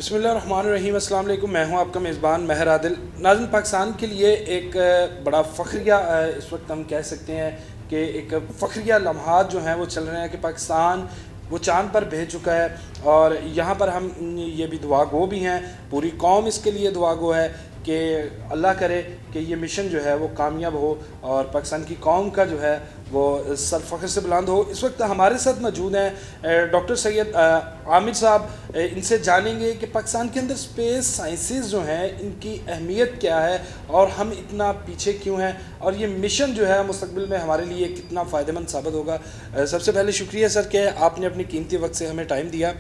بسم اللہ الرحمن الرحیم. السلام علیکم. میں ہوں آپ کا میزبان مہر عادل. ناظرین، پاکستان کے لیے ایک بڑا فخریہ اس وقت ہم کہہ سکتے ہیں کہ ایک فخریہ لمحات جو ہیں وہ چل رہے ہیں کہ پاکستان وہ چاند پر بھیج چکا ہے، اور یہاں پر ہم یہ بھی دعا گو بھی ہیں، پوری قوم اس کے لیے دعا گو ہے کہ اللہ کرے کہ یہ مشن جو ہے وہ کامیاب ہو اور پاکستان کی قوم کا جو ہے وہ سر فخر سے بلند ہو. اس وقت ہمارے ساتھ موجود ہیں ڈاکٹر سید عامر صاحب. ان سے جانیں گے کہ پاکستان کے اندر اسپیس سائنسز جو ہیں ان کی اہمیت کیا ہے اور ہم اتنا پیچھے کیوں ہیں، اور یہ مشن جو ہے مستقبل میں ہمارے لیے کتنا فائدہ مند ثابت ہوگا. سب سے پہلے شکریہ سر کہ آپ نے اپنے قیمتی وقت سے ہمیں ٹائم دیا.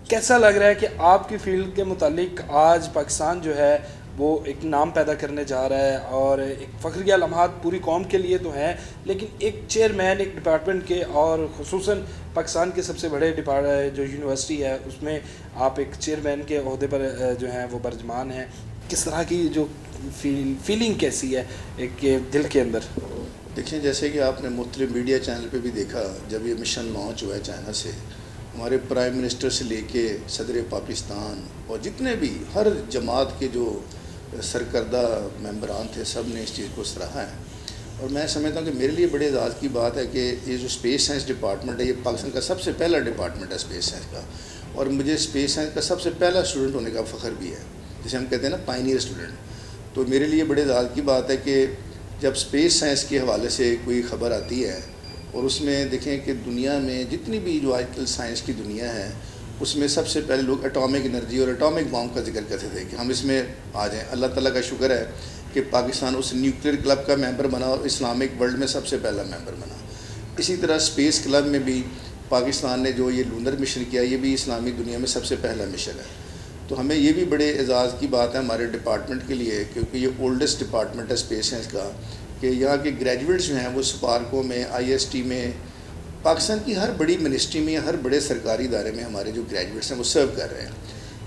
کیسا لگ رہا ہے کہ آپ کی فیلڈ کے متعلق آج پاکستان جو ہے وہ ایک نام پیدا کرنے جا رہا ہے، اور ایک فخریہ لمحات پوری قوم کے لیے تو ہیں، لیکن ایک چیئرمین ایک ڈپارٹمنٹ کے، اور خصوصاً پاکستان کے سب سے بڑے جو یونیورسٹی ہے اس میں آپ ایک چیئرمین کے عہدے پر جو ہیں وہ برجمان ہیں. کس طرح کی جو فیلنگ کیسی ہے ایک دل کے اندر؟ دیکھیں، جیسے کہ آپ نے مختلف میڈیا چینل پہ بھی دیکھا، جب یہ مشن لانچ ہوا ہے چائنا سے، ہمارے پرائم منسٹر سے لے کے صدر پاکستان اور جتنے بھی ہر جماعت کے جو سرکردہ ممبران تھے، سب نے اس چیز کو سراہا ہے. اور میں سمجھتا ہوں کہ میرے لیے بڑے اعزاز کی بات ہے کہ یہ جو اسپیس سائنس ڈپارٹمنٹ ہے، یہ پاکستان کا سب سے پہلا ڈپارٹمنٹ ہے اسپیس سائنس کا، اور مجھے اسپیس سائنس کا سب سے پہلا اسٹوڈنٹ ہونے کا فخر بھی ہے، جسے ہم کہتے ہیں نا پائنیئر اسٹوڈنٹ. تو میرے لیے بڑے اعزاز کی بات ہے کہ جب اسپیس سائنس کے حوالے سے کوئی خبر آتی ہے، اور اس میں دیکھیں کہ دنیا میں جتنی بھی جو آج کل سائنس کی دنیا ہے، اس میں سب سے پہلے لوگ اٹامک انرجی اور اٹامک بام کا ذکر کرتے تھے کہ ہم اس میں آ جائیں. اللہ تعالیٰ کا شکر ہے کہ پاکستان اس نیوکلیئر کلب کا ممبر بنا اور اسلامک ورلڈ میں سب سے پہلا ممبر بنا. اسی طرح اسپیس کلب میں بھی پاکستان نے جو یہ لونر مشن کیا، یہ بھی اسلامی دنیا میں سب سے پہلا مشن ہے. تو ہمیں یہ بھی بڑے اعزاز کی بات ہے ہمارے ڈپارٹمنٹ کے لیے، کیونکہ یہ اولڈسٹ ڈپارٹمنٹ ہے اسپیس سائنس کا، کہ یہاں کے گریجویٹس جو ہیں وہ سپارکو میں، آئی ایس ٹی میں، پاکستان کی ہر بڑی منسٹری میں، ہر بڑے سرکاری ادارے میں ہمارے جو گریجویٹس ہیں وہ سرو کر رہے ہیں.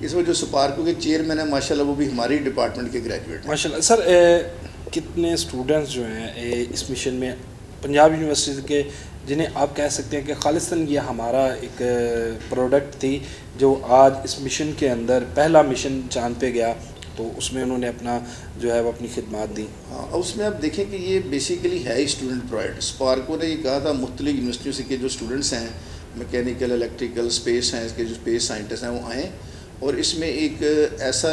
اس وقت جو سپارکو کے چیئرمین ہیں ماشاءاللہ وہ بھی ہماری ڈپارٹمنٹ کے گریجویٹ ہیں. ماشاءاللہ. سر کتنے اسٹوڈنٹس جو ہیں اس مشن میں پنجاب یونیورسٹی کے، جنہیں آپ کہہ سکتے ہیں کہ خالصاً یہ ہمارا ایک پروڈکٹ تھی جو آج اس مشن کے اندر پہلا مشن چاند پہ گیا، تو اس میں انہوں نے اپنا جو ہے وہ اپنی خدمات دی. ہاں، اس میں آپ دیکھیں کہ یہ بیسیکلی ہے ہی اسٹوڈنٹ پرووائڈ. سپارکو نے یہ کہا تھا مختلف یونیورسٹیوں سے کہ جو اسٹوڈنٹس ہیں میکینیکل، الیکٹریکل، اسپیس سائنس کے جو اسپیس سائنٹسٹ ہیں وہ آئیں اور اس میں ایک ایسا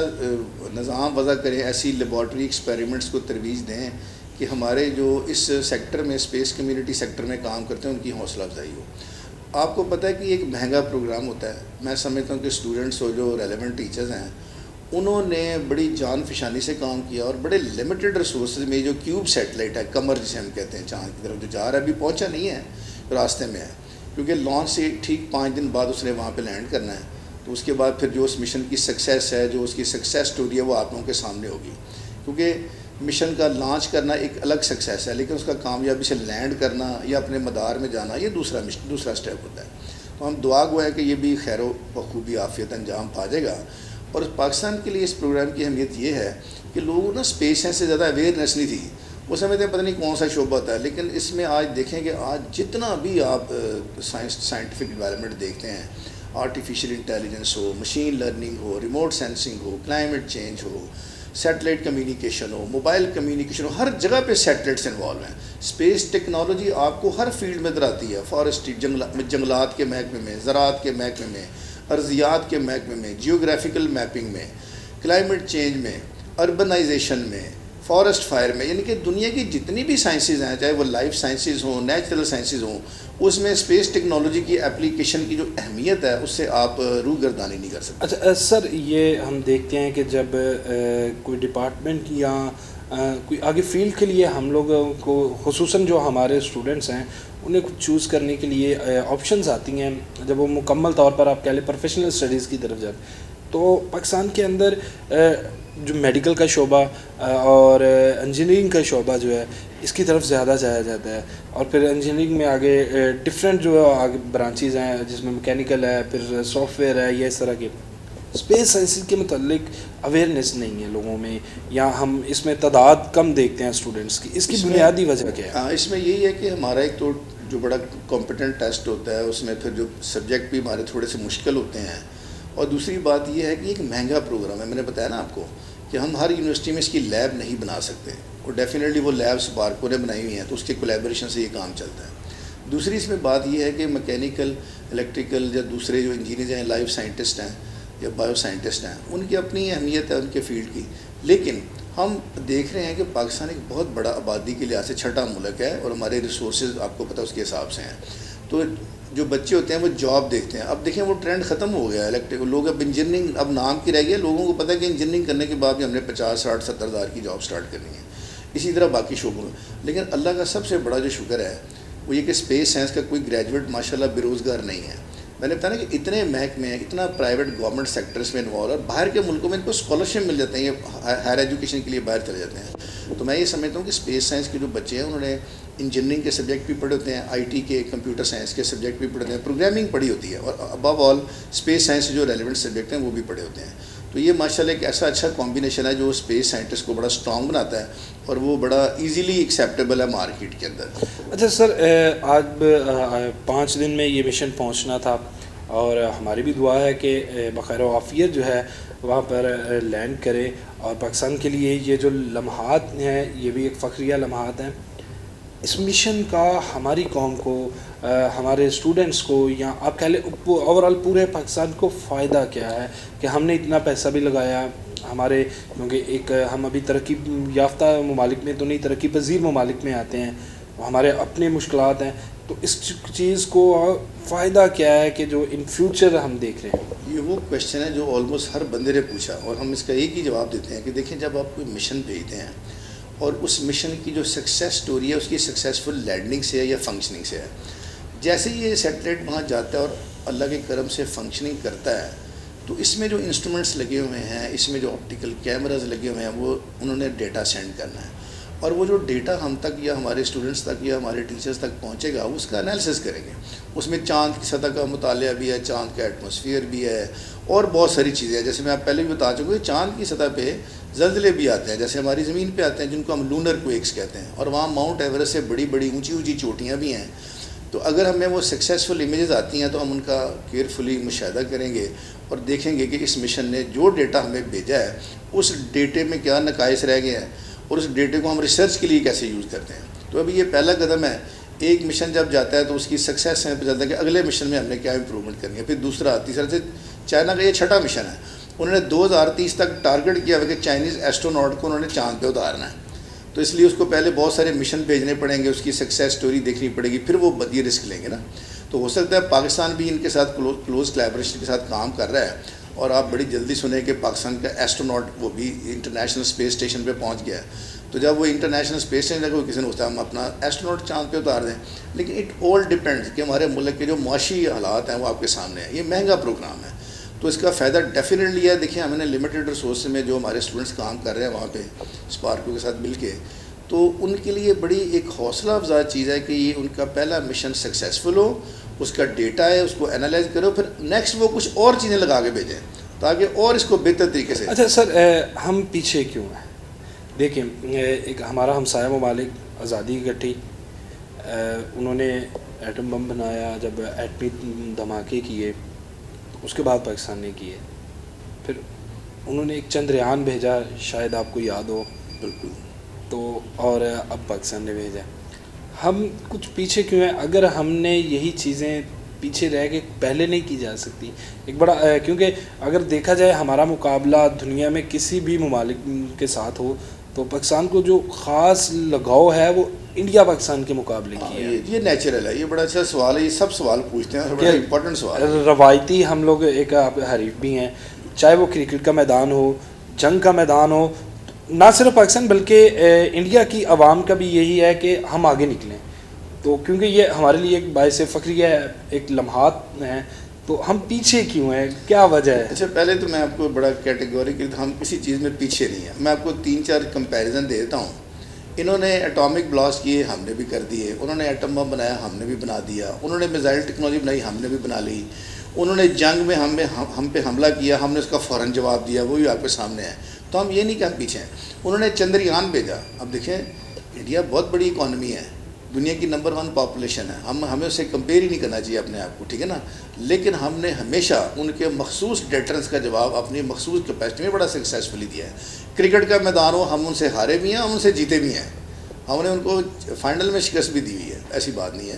نظام وضع کریں، ایسی لیبارٹری ایکسپیریمنٹس کو ترویج دیں کہ ہمارے جو اس سیکٹر میں، اسپیس کمیونٹی سیکٹر میں کام کرتے ہیں، ان کی حوصلہ افزائی ہو. آپ کو پتہ ہے کہ ایک مہنگا پروگرام ہوتا ہے. میں سمجھتا ہوں کہ اسٹوڈنٹس اور جو ریلیونٹ ٹیچرز ہیں انہوں نے بڑی جان فشانی سے کام کیا، اور بڑے لمیٹڈ ریسورسز میں جو کیوب سیٹلائٹ ہے، قمر جسے ہم کہتے ہیں، چاند کی طرف جو جا رہا ہے، ابھی پہنچا نہیں ہے، راستے میں ہے، کیونکہ لانچ سے ٹھیک 5 دن بعد اس نے وہاں پہ لینڈ کرنا ہے. تو اس کے بعد پھر جو اس مشن کی سکسیس ہے، جو اس کی سکسیس سٹوری ہے، وہ آپ لوگوں کے سامنے ہوگی. کیونکہ مشن کا لانچ کرنا ایک الگ سکسیس ہے، لیکن اس کا کامیابی سے لینڈ کرنا یا اپنے مدار میں جانا، یہ دوسرا سٹیپ ہوتا ہے. تو ہم دعا گو ہے کہ یہ بھی خیر و بخوبی عافیت انجام پا جائے گا. اور پاکستان کے لیے اس پروگرام کی اہمیت یہ ہے کہ لوگوں نا اسپیس سائنس سے زیادہ اویئرنیس نہیں تھی. وہ سمجھتے ہیں پتہ نہیں کون سا شعبہ ہوتا ہے، لیکن اس میں آج دیکھیں کہ آج جتنا بھی آپ سائنٹیفک ڈیولپمنٹ دیکھتے ہیں، آرٹیفیشیل انٹیلیجنس ہو، مشین لرننگ ہو، ریموٹ سینسنگ ہو، کلائمیٹ چینج ہو، سیٹلائٹ کمیونیکیشن ہو، موبائل کمیونیکیشن ہو، ہر جگہ پہ سیٹلائٹس انوالو ہیں. اسپیس ٹیکنالوجی آپ کو ہر فیلڈ میں نظر آتی ہے، فارسٹری، جنگلات کے محکمے میں، زراعت کے محکمے میں، ارضیات کے محکمے میں، جیوگرافیکل میپنگ میں، کلائمیٹ چینج میں، اربنائزیشن میں، فارسٹ فائر میں. یعنی کہ دنیا کی جتنی بھی سائنسز ہیں، چاہے وہ لائف سائنسز ہوں، نیچرل سائنسز ہوں، اس میں اسپیس ٹیکنالوجی کی اپلیکیشن کی جو اہمیت ہے اس سے آپ روگردانی نہیں کر سکتے. اچھا سر، یہ ہم دیکھتے ہیں کہ جب کوئی ڈپارٹمنٹ یا کوئی آگے فیلڈ کے لیے ہم لوگوں کو، خصوصاً جو ہمارے اسٹوڈنٹس ہیں، انہیں کچھ چوز کرنے کے لیے آپشنز آتی ہیں، جب وہ مکمل طور پر آپ کہہ لیں پروفیشنل اسٹڈیز کی طرف جاتے ہیں، تو پاکستان کے اندر جو میڈیکل کا شعبہ اور انجینئرنگ کا شعبہ جو ہے اس کی طرف زیادہ جایا جاتا ہے. اور پھر انجینئرنگ میں آگے ڈفرینٹ جو آگے برانچیز ہیں، جس میں میکینیکل ہے، پھر سافٹ ویئر ہے، یا اس طرح کے. اسپیس سائنسز کے متعلق اویئرنیس نہیں ہے لوگوں میں، یا ہم اس میں تعداد کم دیکھتے ہیں اسٹوڈنٹس کی. اس کی بنیادی وجہ کیا ہے؟ ہاں، اس میں یہی ہے کہ ہمارا ایک تو جو بڑا کمپٹنٹ ٹیسٹ ہوتا ہے، اس میں پھر جو سبجیکٹ بھی ہمارے تھوڑے سے مشکل ہوتے ہیں، اور دوسری بات یہ ہے کہ ایک مہنگا پروگرام ہے. میں نے بتایا نا آپ کو کہ ہم ہر یونیورسٹی میں اس کی لیب نہیں بنا سکتے, اور ڈیفینیٹلی وہ لیب سپارکو نے بنائی ہوئی ہیں, تو اس کے کولیبریشن سے یہ کام چلتا ہے. دوسری اس میں بات یہ ہے کہ میکینیکل, الیکٹریکل یا دوسرے جو انجینئرز ہیں, لائف سائنٹسٹ ہیں یا بایو سائنٹسٹ ہیں, ان کی اپنی اہمیت ہے ان کے فیلڈ کی. لیکن ہم دیکھ رہے ہیں کہ پاکستان ایک بہت بڑا آبادی کے لحاظ سے چھٹا ملک ہے, اور ہمارے ریسورسز آپ کو پتہ اس کے حساب سے ہیں. تو جو بچے ہوتے ہیں وہ جاب دیکھتے ہیں. اب دیکھیں وہ ٹرینڈ ختم ہو گیا ہے الیکٹریکل, لوگ اب انجینئرنگ اب نام کی رہ گئی ہے. لوگوں کو پتہ ہے کہ انجینئرنگ کرنے کے بعد بھی ہم نے 50, 60, 70 ہزار کی جاب سٹارٹ کرنی ہے. اسی طرح باقی شعبوں میں. لیکن اللہ کا سب سے بڑا جو شکر ہے وہ یہ کہ اسپیس سائنس کا کوئی گریجویٹ ماشاءاللہ بے روزگار نہیں ہے. میں نے بتایا نا کہ اتنے محکمے ہیں, اتنا پرائیویٹ گورنمنٹ سیکٹرس میں انوالو, اور باہر کے ملکوں میں ان کو اسکالرشپ مل جاتے ہیں, یہ ہائر ایجوکیشن کے لیے باہر چلے جاتے ہیں. تو میں یہ سمجھتا ہوں کہ اسپیس سائنس کے جو بچے ہیں انہوں نے انجینئرنگ کے سبجیکٹ بھی پڑھے ہوتے ہیں, آئی ٹی کے, کمپیوٹر سائنس کے سبجیکٹ بھی پڑھے ہوتے ہیں, پروگرامنگ پڑھی ہوتی ہے, اور ابو آل اسپیس سائنس سے جو ریلیونٹ سبجیکٹ ہیں وہ بھی پڑھے ہوتے ہیں. تو یہ ماشاءاللہ ایک ایسا اچھا کمبینیشن ہے جو اسپیس سائنٹسٹ کو بڑا اسٹرانگ بناتا ہے, اور وہ بڑا ایزیلی ایکسیپٹیبل ہے مارکیٹ کے اندر. اچھا سر, آج 5 دن میں یہ مشن پہنچنا تھا, اور ہماری بھی دعا ہے کہ بخیر و عافیت جو ہے وہاں پر لینڈ کرے, اور پاکستان کے لیے یہ جو لمحات ہیں یہ بھی ایک فخریہ لمحات ہیں. اس مشن کا ہماری قوم کو, ہمارے اسٹوڈنٹس کو, یا آپ کہہ لیں اوور آل پورے پاکستان کو فائدہ کیا ہے کہ ہم نے اتنا پیسہ بھی لگایا ہمارے, کیونکہ ایک ہم ابھی ترقی یافتہ ممالک میں تو نہیں, ترقی پذیر ممالک میں آتے ہیں, ہمارے اپنے مشکلات ہیں, تو اس چیز کو فائدہ کیا ہے کہ جو ان فیوچر ہم دیکھ رہے ہیں؟ یہ وہ کویشچن ہے جو آلموسٹ ہر بندے نے پوچھا, اور ہم اس کا ایک ہی جواب دیتے ہیں کہ دیکھیں جب آپ کوئی مشن بھیجتے ہیں اور اس مشن کی جو سکسیس سٹوری ہے اس کی سکسیسفل لینڈنگ سے ہے یا فنکشننگ سے ہے. جیسے ہی یہ سیٹلائٹ وہاں جاتا ہے اور اللہ کے کرم سے فنکشننگ کرتا ہے, تو اس میں جو انسٹرومنٹس لگے ہوئے ہیں, اس میں جو آپٹیکل کیمراز لگے ہوئے ہیں, وہ انہوں نے ڈیٹا سینڈ کرنا ہے, اور وہ جو ڈیٹا ہم تک یا ہمارے اسٹوڈنٹس تک یا ہمارے ٹیچرز تک پہنچے گا اس کا انالیسس کریں گے. اس میں چاند کی سطح کا مطالعہ بھی ہے, چاند کا ایٹماسفیئر بھی ہے, اور بہت ساری چیزیں ہیں. جیسے میں آپ پہلے بھی بتا چکا ہوں, چاند کی سطح پہ زلزلے بھی آتے ہیں جیسے ہماری زمین پہ آتے ہیں, جن کو ہم لونر کویکس کہتے ہیں, اور وہاں ماؤنٹ ایورسٹ سے بڑی بڑی اونچی اونچی چوٹیاں بھی ہیں. تو اگر ہمیں وہ سکسیزفل امیجز آتی ہیں تو ہم ان کا کیئرفلی مشاہدہ کریں گے اور دیکھیں گے کہ اس مشن نے جو ڈیٹا ہمیں بھیجا ہے اس ڈیٹے میں کیا نقائص رہ گئے ہیں, اور اس ڈیٹے کو ہم ریسرچ کے لیے کیسے یوز کرتے ہیں. تو ابھی یہ پہلا قدم ہے. ایک مشن جب جاتا ہے تو اس کی سکسیس ہے, پہ چلتا ہے کہ اگلے مشن میں ہم نے کیا امپرومنٹ کرنی ہے. پھر دوسرا, تیسرا سے چائنا کا یہ 6واں مشن ہے. انہوں نے 2030 تک ٹارگٹ کیا ہوا کہ چائنیز ایسٹروناٹ کو انہوں نے چاند پہ اتارنا ہے. تو اس لیے اس کو پہلے بہت سارے مشن بھیجنے پڑیں گے, اس کی سکسیس سٹوری دیکھنی پڑے گی, پھر وہ یہ رسک لیں گے نا. تو ہو سکتا ہے پاکستان بھی ان کے ساتھ کلوز کلیبریشن کے ساتھ کام کر رہا ہے, اور آپ بڑی جلدی سنیں کہ پاکستان کا ایسٹروناٹ وہ بھی انٹرنیشنل اسپیس اسٹیشن پہ پہنچ گیا ہے. تو جب وہ انٹرنیشنل اسپیس اسٹیشن لگے, کسی نے ہوتا ہے ہم اپنا ایسٹروناٹ چاند پہ اتار دیں. لیکن اٹ آل ڈپینڈز کہ ہمارے ملک کے جو معاشی حالات ہیں وہ آپ کے سامنے ہیں. یہ مہنگا پروگرام ہے, تو اس کا فائدہ ڈیفینیٹلی ہے. دیکھیں ہم نے لمیٹیڈ ریسورس میں جو ہمارے اسٹوڈنٹس کام کر رہے ہیں وہاں پہ اسپارکو کے ساتھ مل کے, تو ان کے لیے بڑی ایک حوصلہ افزا چیز ہے کہ یہ ان کا پہلا مشن سکسیزفل ہو, اس کا ڈیٹا ہے اس کو انالائز کرو, پھر نیکسٹ وہ کچھ اور چیزیں لگا کے بھیجیں تاکہ اور اس کو بہتر طریقے سے. اچھا سر, ہم پیچھے کیوں ہیں؟ دیکھیں ایک ہمارا ہمسایہ ممالک آزادی کی گٹھی, انہوں نے ایٹم بم بنایا, جب ایٹمی دھماکے کیے اس کے بعد پاکستان نے کیے, پھر انہوں نے ایک چندریان بھیجا, شاید آپ کو یاد ہو. بالکل. تو اور اب پاکستان نے بھیجا. ہم کچھ پیچھے کیوں ہیں؟ اگر ہم نے یہی چیزیں پیچھے رہ کے پہلے نہیں کی جا سکتی ایک بڑا, کیونکہ اگر دیکھا جائے ہمارا مقابلہ دنیا میں کسی بھی ممالک کے ساتھ ہو تو پاکستان کو جو خاص لگاؤ ہے وہ انڈیا پاکستان کے مقابلے کی ہے. یہ نیچرل ہے, یہ بڑا اچھا سوال ہے, یہ سب سوال پوچھتے ہیں, بڑا امپورٹنٹ سوال ہے. روایتی ہم لوگ ایک حریف بھی ہیں, چاہے وہ کرکٹ کا میدان ہو, جنگ کا میدان ہو, نہ صرف پاکستان بلکہ انڈیا کی عوام کا بھی یہی ہے کہ ہم آگے نکلیں. تو کیونکہ یہ ہمارے لیے ایک باعث فخریہ ایک لمحات ہیں, تو ہم پیچھے کیوں ہیں, کیا وجہ ہے؟ اچھا پہلے تو میں آپ کو بڑا کیٹیگوریکل, ہم کسی چیز میں پیچھے نہیں ہیں. میں آپ کو 3-4 کمپیریزن دے دیتا ہوں. انہوں نے ایٹامک بلاسٹ کیے, ہم نے بھی کر دیے. انہوں نے ایٹم بم بنایا, ہم نے بھی بنا دیا. انہوں نے میزائل ٹیکنالوجی بنائی, ہم نے بھی بنا لی. انہوں نے جنگ میں ہم پہ حملہ کیا, ہم نے اس کا فوراً جواب دیا, وہ بھی آپ کے سامنے ہے. تو ہم یہ نہیں کہ ہم پیچھے ہیں. انہوں نے چندریان بھیجا. اب دیکھیں انڈیا بہت بڑی اکانومی ہے, دنیا کی نمبر 1 پاپولیشن ہے, ہمیں اسے کمپیئر ہی نہیں کرنا چاہیے اپنے آپ کو, ٹھیک ہے نا. لیکن ہم نے ہمیشہ ان کے مخصوص ڈیٹرنس کا جواب اپنی مخصوص کیپیسٹی میں بڑا سکسیزفلی دیا ہے. کرکٹ کا میدان ہو, ہم ان سے ہارے بھی ہیں, ہم ان سے جیتے بھی ہیں, ہم نے ان کو فائنل میں شکست بھی دی ہوئی ہے, ایسی بات نہیں ہے.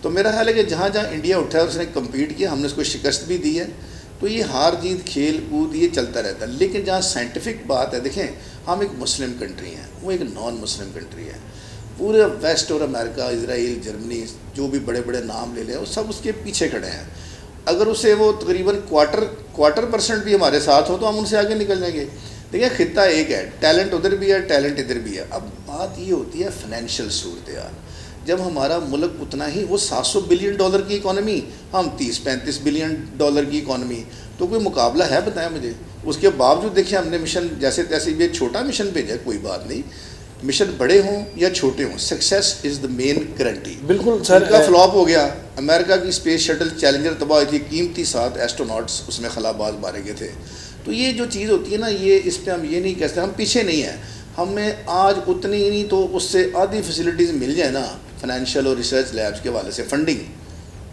تو میرا خیال ہے کہ جہاں جہاں انڈیا اٹھا ہے اس نے کمپیٹ کیا, ہم نے اس کو شکست بھی دی ہے. تو یہ ہار جیت کھیل کود یہ چلتا رہتا ہے. لیکن جہاں سائنٹیفک بات ہے, دیکھیں ہم ایک مسلم کنٹری ہیں, وہ ایک نان مسلم کنٹری ہے. پورے ویسٹ اور امریکہ, اسرائیل, جرمنی, جو بھی بڑے بڑے نام لے لیں, وہ سب اس کے پیچھے کھڑے ہیں. اگر اسے وہ تقریباً کوارٹر% بھی ہمارے ساتھ ہو تو ہم ان سے آگے نکل جائیں گے. دیکھیں خطہ ایک ہے, ٹیلنٹ ادھر بھی ہے, ٹیلنٹ ادھر بھی ہے. اب بات یہ ہوتی ہے فائنینشیل صورتحال. جب ہمارا ملک اتنا ہی, وہ $700 بلین کی اکانومی, ہم 30-35 بلین کی اکانومی, تو کوئی مقابلہ ہے بتائیں مجھے. اس کے باوجود دیکھیں ہم نے مشن جیسے تیسے بھی ایک چھوٹا مشن بھیجا, کوئی بات نہیں, مشن بڑے ہوں یا چھوٹے ہوں, success is the main guarantee. بالکل سر, کا فلاپ ہو گیا. امریکہ کی اسپیس شٹل چیلنجر تباہ ہوئی تھی, قیمتی 7 ایسٹروناٹس اس میں خلاباز مارے گئے تھے. تو یہ جو چیز ہوتی ہے نا, یہ اس پہ ہم یہ نہیں کہتے, ہم پیچھے نہیں ہیں. ہمیں آج اتنی ہی نہیں تو اس سے آدھی فیسلٹیز مل جائے نا فائنینشیل اور ریسرچ لیبس کے حوالے سے, فنڈنگ,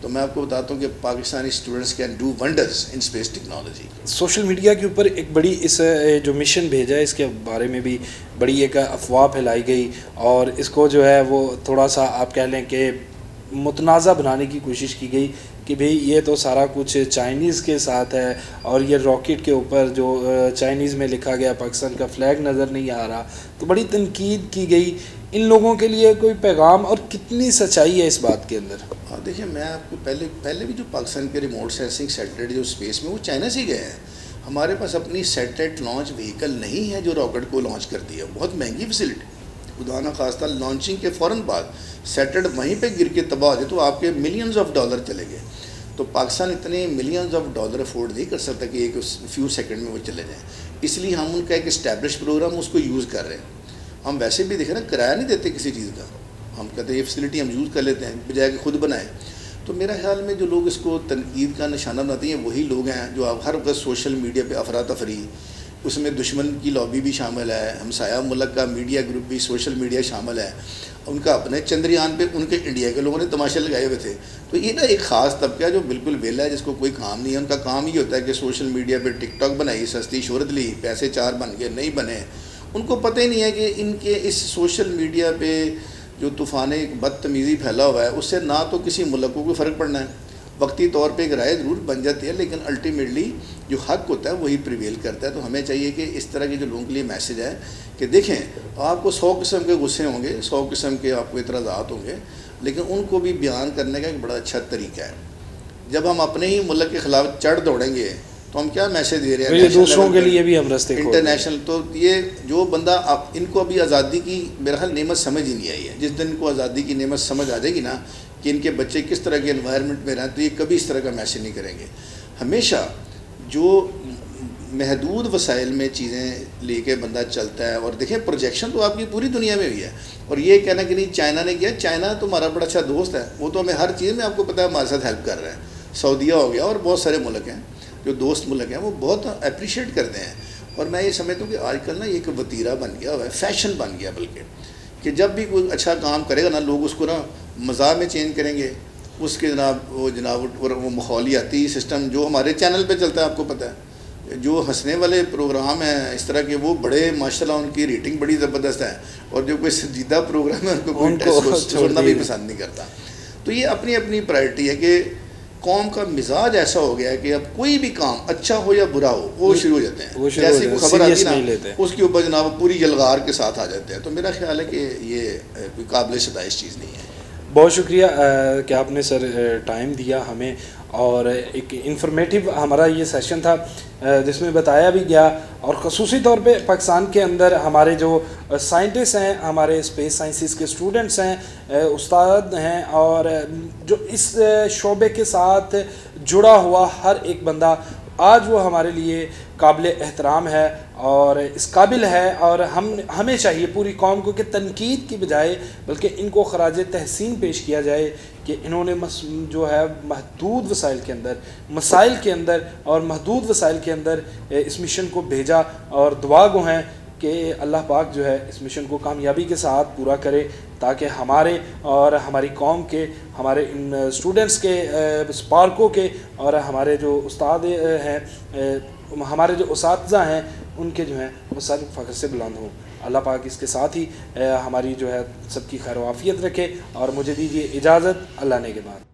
تو میں آپ کو بتاتا ہوں کہ Pakistani students can do wonders in space technology. Social media کے اوپر ایک بڑی اس جو مشن بھیجا ہے اس کے بارے میں بھی بڑی ایک افواہ پھیلائی گئی, اور اس کو جو ہے وہ تھوڑا سا آپ کہہ لیں کہ متنازع بنانے کی کوشش کی گئی کہ بھئی یہ تو سارا کچھ چائنیز کے ساتھ ہے, اور یہ راکٹ کے اوپر جو چائنیز میں لکھا گیا پاکستان کا فلیگ نظر نہیں آ رہا. تو بڑی تنقید کی گئی. ان لوگوں کے لیے کوئی پیغام اور کتنی سچائی ہے اس بات کے اندر؟ ہاں دیکھیں, میں آپ کو پہلے بھی جو پاکستان کے ریموٹ سینسنگ سیٹلائٹ جو اسپیس میں, وہ چائنا سے ہی گئے ہیں. ہمارے پاس اپنی سیٹلائٹ لانچ وہیکل نہیں ہے جو راکٹ کو لانچ کرتی ہے, بہت مہنگی فیسلٹی. خدا نہ خواستہ لانچنگ کے فوراً بعد سیٹلائٹ وہیں پہ گر کے تباہ ہو جائے تو آپ کے ملینز آف ڈالر چلے گئے. تو پاکستان اتنے ملینز آف ڈالر افورڈ نہیں کر سکتا کہ ایک فیو سیکنڈ میں وہ چلے جائیں. اس لیے ہم ان کا ایک اسٹیبلش پروگرام اس کو یوز کر رہے ہیں. ہم ویسے بھی دیکھیں نا, کرایہ نہیں دیتے کسی چیز کا, ہم کہتے ہیں یہ فیسلٹی ہم یوز کر لیتے ہیں بجائے کہ خود بنائیں. تو میرا خیال میں جو لوگ اس کو تنقید کا نشانہ بناتے ہیں وہی لوگ ہیں جو اب ہر وقت سوشل میڈیا پہ افراتفری, اس میں دشمن کی لابی بھی شامل ہے, ہمسایہ ملک کا میڈیا گروپ بھی, سوشل میڈیا شامل ہے. ان کا اپنے چندریان پہ ان کے انڈیا کے لوگوں نے تماشے لگائے ہوئے تھے. تو یہ نا ایک خاص طبقہ ہے جو بالکل ویلا ہے, جس کو کوئی کام نہیں ہے. ان کا کام یہ ہوتا ہے کہ سوشل میڈیا پہ ٹک ٹاک بنائی, سستی شہرت لی, پیسے 4 بن گئے, نہیں بنے. ان کو پتہ ہی نہیں ہے کہ ان کے اس سوشل میڈیا پہ جو طوفان بدتمیزی پھیلا ہوا ہے اس سے نہ تو کسی ملک کو کوئی فرق پڑنا ہے. وقتی طور پہ ایک رائے ضرور بن جاتی ہے, لیکن الٹیمیٹلی جو حق ہوتا ہے وہی پریویل کرتا ہے. تو ہمیں چاہیے کہ اس طرح کے جو لوگوں کے لیے میسیج ہے کہ دیکھیں آپ کو 100 قسم کے غصے ہوں گے, 100 قسم کے آپ کو اعتراضات ہوں گے, لیکن ان کو بھی بیان کرنے کا ایک بڑا اچھا طریقہ ہے. جب ہم اپنے ہی ملک کے خلاف چڑھ دوڑیں گے تو ہم کیا میسیج دے رہے ہیں دوسروں کے لیے بھی ہم راستے انٹرنیشنل. تو یہ جو بندہ ان کو ابھی آزادی کی میرا خیال نعمت سمجھ ہی نہیں آئی ہے. جس دن ان کو آزادی کی نعمت سمجھ آ جائے گی نا کہ ان کے بچے کس طرح کے انوائرمنٹ میں رہیں, تو یہ کبھی اس طرح کا میسیج نہیں کریں گے. ہمیشہ جو محدود وسائل میں چیزیں لے کے بندہ چلتا ہے, اور دیکھیں پروجیکشن تو آپ کی پوری دنیا میں ہوئی ہے. اور یہ کہنا کہ نہیں چائنا نے کیا, چائنا تو ہمارا بڑا اچھا دوست ہے, وہ تو ہمیں ہر چیز میں آپ کو پتہ ہے ہمارے ساتھ ہیلپ کر رہا ہے. سعودیہ ہو گیا اور بہت سارے ملک ہیں جو دوست ملک ہیں, وہ بہت اپریشیٹ کرتے ہیں. اور میں یہ سمجھتا ہوں کہ آج کل نا یہ ایک وتیرہ بن گیا ہوا ہے, فیشن بن گیا بلکہ, کہ جب بھی کوئی اچھا کام کرے گا نا لوگ اس کو نا مزاح میں چینج کریں گے. اس کے وہ ماحولیاتی سسٹم جو ہمارے چینل پہ چلتا ہے آپ کو پتہ ہے, جو ہنسنے والے پروگرام ہیں اس طرح کے, وہ بڑے ماشاءاللہ ان کی ریٹنگ بڑی زبردست ہے. اور جو کوئی سنجیدہ پروگرام ہے ان کو کوئی سننا بھی پسند نہیں کرتا. تو یہ اپنی اپنی پرائرٹی ہے کہ قوم کا مزاج ایسا ہو گیا ہے کہ اب کوئی بھی کام اچھا ہو یا برا ہو وہ شروع ہو جاتے ہیں, جیسے کوئی خبر آتی ہے نا اس کے اوپر جناب پوری یلغار کے ساتھ آ جاتے ہیں. تو میرا خیال ہے کہ یہ کوئی قابل ستائش چیز نہیں ہے. بہت شکریہ کہ آپ نے سر ٹائم دیا ہمیں, اور ایک انفارمیٹیو ہمارا یہ سیشن تھا جس میں بتایا بھی گیا, اور خصوصی طور پہ پاکستان کے اندر ہمارے جو سائنٹسٹ ہیں, ہمارے اسپیس سائنسز کے اسٹوڈنٹس ہیں, استاد ہیں, اور جو اس شعبے کے ساتھ جڑا ہوا ہر ایک بندہ آج وہ ہمارے لیے قابل احترام ہے اور اس قابل ہے. اور ہمیں چاہیے پوری قوم کو کہ تنقید کی بجائے بلکہ ان کو خراج تحسین پیش کیا جائے کہ انہوں نے جو ہے محدود وسائل کے اندر, مسائل کے اندر اور محدود وسائل کے اندر اس مشن کو بھیجا, اور دعا گو ہیں کہ اللہ پاک جو ہے اس مشن کو کامیابی کے ساتھ پورا کرے تاکہ ہمارے اور ہماری قوم کے، ہمارے ان اسٹوڈنٹس کے، اسپارکو کے، اور ہمارے جو استاد ہیں، ہمارے جو اساتذہ ہیں، ان کے جو ہیں وہ سر فخر سے بلند ہوں۔ اللہ پاک اس کے ساتھ ہی ہماری جو ہے سب کی خیر و عافیت رکھے، اور مجھے دیجیے اجازت اللہ نے کے بعد۔